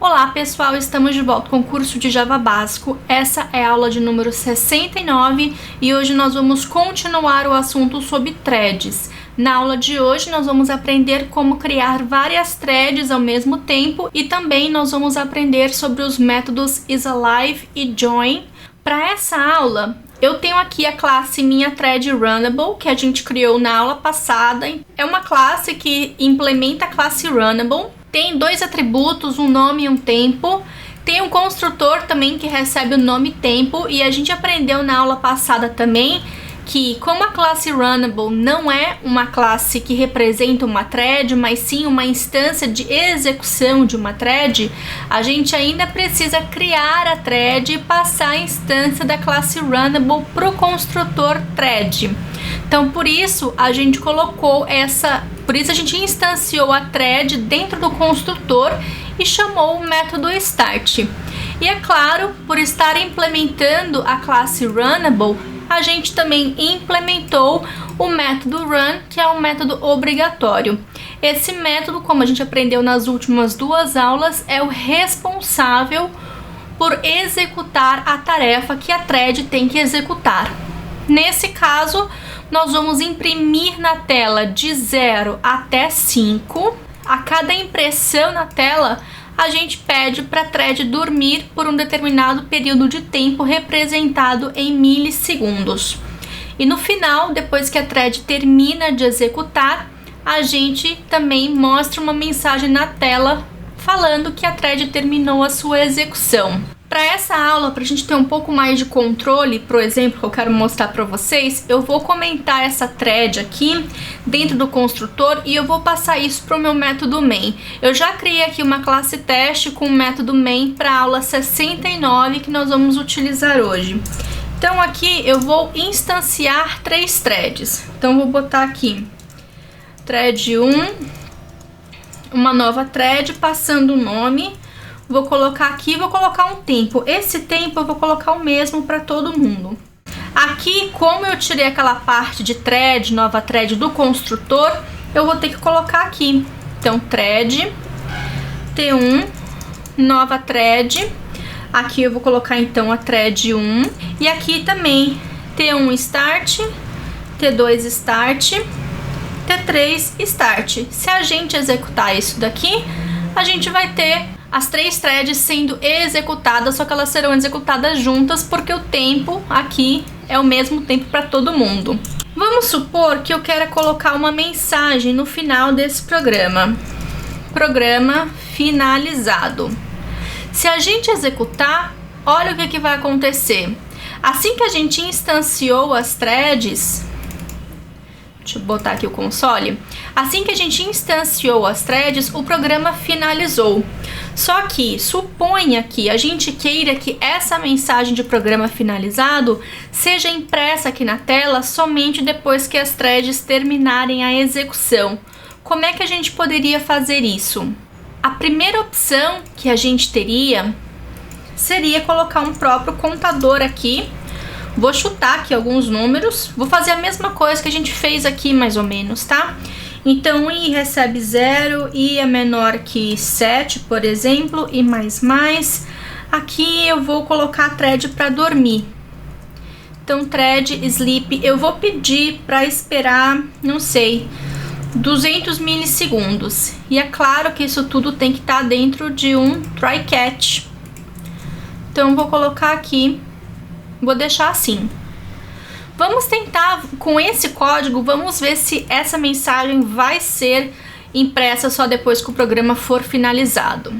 Olá pessoal, estamos de volta com o curso de Java Básico. Essa é a aula de número 69 e hoje nós vamos continuar o assunto sobre threads. Na aula de hoje nós vamos aprender como criar várias threads ao mesmo tempo e também nós vamos aprender sobre os métodos isAlive e join. Para essa aula eu tenho aqui a classe minha thread runnable, que a gente criou na aula passada. É uma classe que implementa a classe runnable. Tem dois atributos, um nome e um tempo. Tem um construtor também que recebe o nome e tempo. E a gente aprendeu na aula passada também que como a classe runnable não é uma classe que representa uma thread, mas sim uma instância de execução de uma thread, a gente ainda precisa criar a thread e passar a instância da classe runnable para o construtor thread. Então, por isso a gente a gente instanciou a thread dentro do construtor e chamou o método start. E é claro, por estar implementando a classe runnable, a gente também implementou o método run, que é um método obrigatório. Esse método, como a gente aprendeu nas últimas duas aulas, é o responsável por executar a tarefa que a thread tem que executar. Nesse caso, nós vamos imprimir na tela de 0 até 5. A cada impressão na tela, a gente pede para a thread dormir por um determinado período de tempo representado em milissegundos. E no final, depois que a thread termina de executar, a gente também mostra uma mensagem na tela falando que a thread terminou a sua execução. Para essa aula, para a gente ter um pouco mais de controle, por exemplo, que eu quero mostrar para vocês, eu vou comentar essa thread aqui dentro do construtor e eu vou passar isso para o meu método main. Eu já criei aqui uma classe teste com o método main para a aula 69 que nós vamos utilizar hoje. Então aqui eu vou instanciar 3 threads. Então vou botar aqui thread 1, uma nova thread passando o nome. Vou colocar aqui, vou colocar um tempo. Esse tempo eu vou colocar o mesmo para todo mundo. Aqui, como eu tirei aquela parte de thread, nova thread do construtor, eu vou ter que colocar aqui. Então, thread, T1, nova thread. Aqui eu vou colocar então a thread 1. E aqui também, T1 start, T2 start, T3 start. Se a gente executar isso daqui, a gente vai ter as 3 threads sendo executadas, só que elas serão executadas juntas porque o tempo aqui é o mesmo tempo para todo mundo. Vamos supor que eu quero colocar uma mensagem no final desse programa. Programa finalizado. Se a gente executar, olha o que vai acontecer. Assim que a gente instanciou as threads, deixa eu botar aqui o console. Assim que a gente instanciou as threads, o programa finalizou. Só que suponha que a gente queira que essa mensagem de programa finalizado seja impressa aqui na tela somente depois que as threads terminarem a execução. Como é que a gente poderia fazer isso? A primeira opção que a gente teria seria colocar um próprio contador aqui. Vou chutar aqui alguns números, vou fazer a mesma coisa que a gente fez aqui mais ou menos, tá? Então, i recebe 0, i é menor que 7, por exemplo, e mais. Aqui eu vou colocar a thread para dormir. Então, thread sleep, eu vou pedir para esperar, não sei, 200 milissegundos. E é claro que isso tudo tem que estar dentro de um try catch. Então, vou colocar aqui. Vou deixar assim. Vamos tentar, com esse código, vamos ver se essa mensagem vai ser impressa só depois que o programa for finalizado.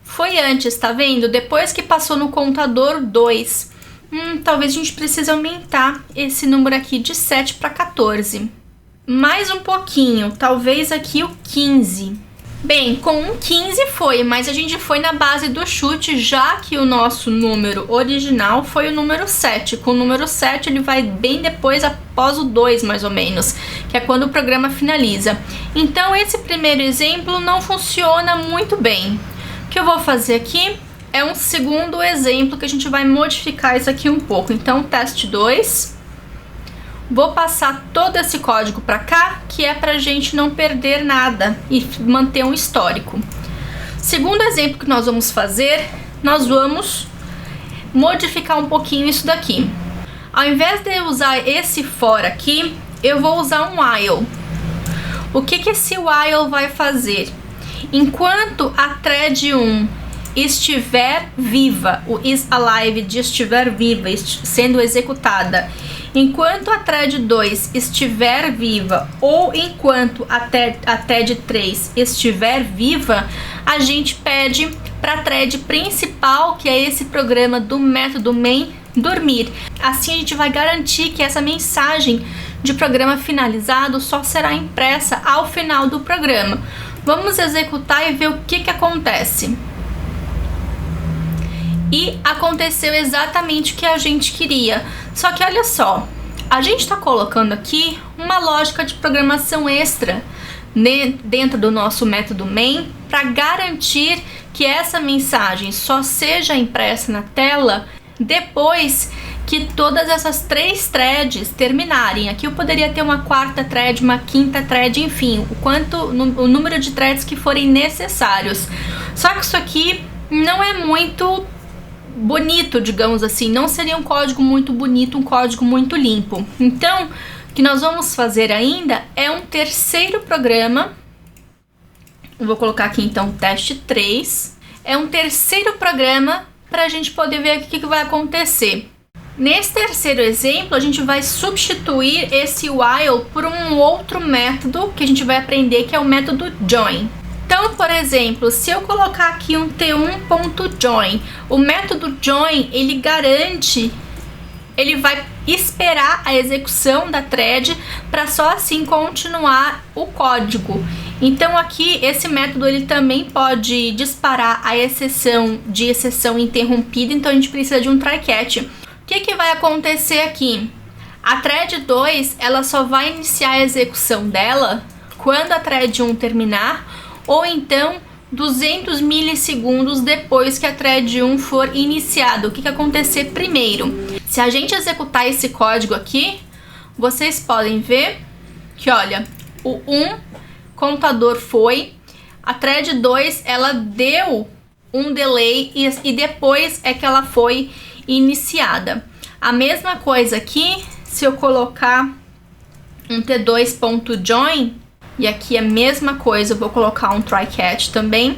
Foi antes, tá vendo? Depois que passou no contador 2. Talvez a gente precise aumentar esse número aqui de 7 para 14. Mais um pouquinho, talvez aqui o 15. Bem, com um 15 foi, mas a gente foi na base do chute, já que o nosso número original foi o número 7. Com o número 7 ele vai bem depois, após o 2 mais ou menos, que é quando o programa finaliza. Então esse primeiro exemplo não funciona muito bem. O que eu vou fazer aqui é um segundo exemplo que a gente vai modificar isso aqui um pouco. Então teste 2, vou passar todo esse código para cá, que é para a gente não perder nada e manter um histórico. Segundo exemplo que nós vamos fazer, nós vamos modificar um pouquinho isso daqui. Ao invés de eu usar esse for aqui, eu vou usar um while. O que esse while vai fazer? Enquanto a thread 1 estiver viva, o is alive de estiver viva, sendo executada, enquanto a thread 2 estiver viva ou enquanto a thread 3 estiver viva, a gente pede para a thread principal, que é esse programa do método main, dormir. Assim a gente vai garantir que essa mensagem de programa finalizado só será impressa ao final do programa. Vamos executar e ver o que acontece. E aconteceu exatamente o que a gente queria. Só que olha só, a gente está colocando aqui uma lógica de programação extra dentro do nosso método main para garantir que essa mensagem só seja impressa na tela depois que todas essas 3 threads terminarem. Aqui eu poderia ter uma 4ª thread, uma 5ª thread, enfim, o número de threads que forem necessários. Só que isso aqui não é muito bonito, digamos assim, não seria um código muito bonito, um código muito limpo. Então, o que nós vamos fazer ainda é um terceiro programa. Eu vou colocar aqui então teste 3. É um terceiro programa para a gente poder ver o que vai acontecer. Nesse terceiro exemplo, a gente vai substituir esse while por um outro método que a gente vai aprender, que é o método join. Então, por exemplo, se eu colocar aqui um t1.join, o método join, ele vai esperar a execução da thread para só assim continuar o código. Então aqui esse método ele também pode disparar a exceção de exceção interrompida, então a gente precisa de um try catch. O que vai acontecer aqui? A thread 2 ela só vai iniciar a execução dela quando a thread 1 terminar, ou então 200 milissegundos depois que a thread 1 for iniciada. O que acontecer primeiro? Se a gente executar esse código aqui, vocês podem ver que, olha, o 1 contador foi, a thread 2 ela deu um delay e depois é que ela foi iniciada. A mesma coisa aqui, se eu colocar um t2.join, e aqui a mesma coisa, eu vou colocar um try catch também.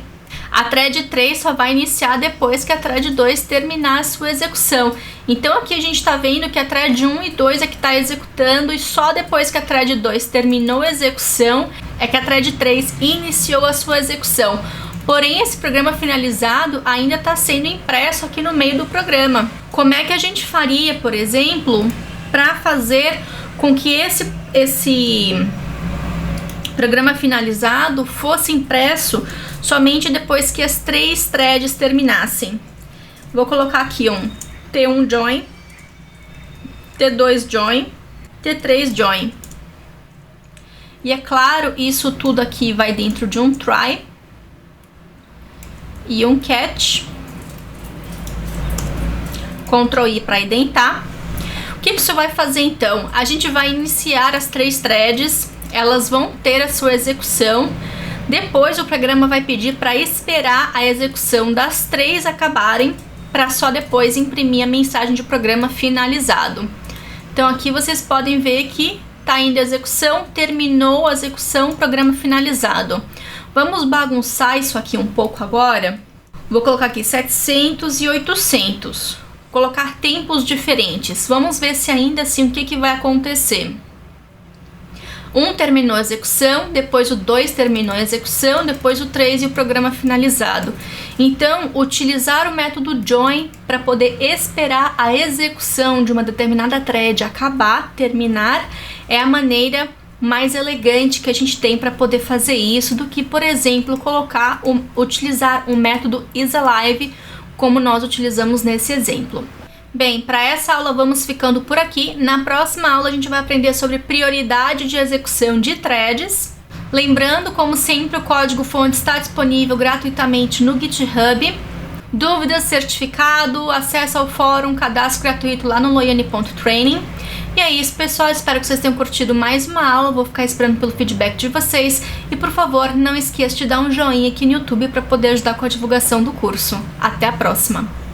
A thread 3 só vai iniciar depois que a thread 2 terminar a sua execução. Então aqui a gente está vendo que a thread 1 e 2 é que está executando, e só depois que a thread 2 terminou a execução é que a thread 3 iniciou a sua execução. Porém, esse programa finalizado ainda está sendo impresso aqui no meio do programa. Como é que a gente faria, por exemplo, para fazer com que esse programa finalizado fosse impresso somente depois que as 3 threads terminassem? Vou colocar aqui um T1 join, T2 join, T3 join. E é claro, isso tudo aqui vai dentro de um try e um catch. Ctrl I para identar. O que isso vai fazer então? A gente vai iniciar as 3 threads, elas vão ter a sua execução. Depois o programa vai pedir para esperar a execução das 3 acabarem, para só depois imprimir a mensagem de programa finalizado. Então aqui vocês podem ver que está indo a execução, terminou a execução, programa finalizado. Vamos bagunçar isso aqui um pouco agora. Vou colocar aqui 700 e 800. Colocar tempos diferentes. Vamos ver se ainda assim o que vai acontecer. 1 terminou a execução, depois o 2 terminou a execução, depois o 3 e o programa finalizado. Então, utilizar o método join para poder esperar a execução de uma determinada thread acabar, terminar, é a maneira mais elegante que a gente tem para poder fazer isso, do que, por exemplo, utilizar o método isAlive como nós utilizamos nesse exemplo. Bem, para essa aula vamos ficando por aqui. Na próxima aula a gente vai aprender sobre prioridade de execução de threads. Lembrando, como sempre, o código-fonte está disponível gratuitamente no GitHub. Dúvidas, certificado, acesso ao fórum, cadastro gratuito lá no loiane.training. E é isso, pessoal, espero que vocês tenham curtido mais uma aula, vou ficar esperando pelo feedback de vocês e, por favor, não esqueça de dar um joinha aqui no YouTube para poder ajudar com a divulgação do curso. Até a próxima!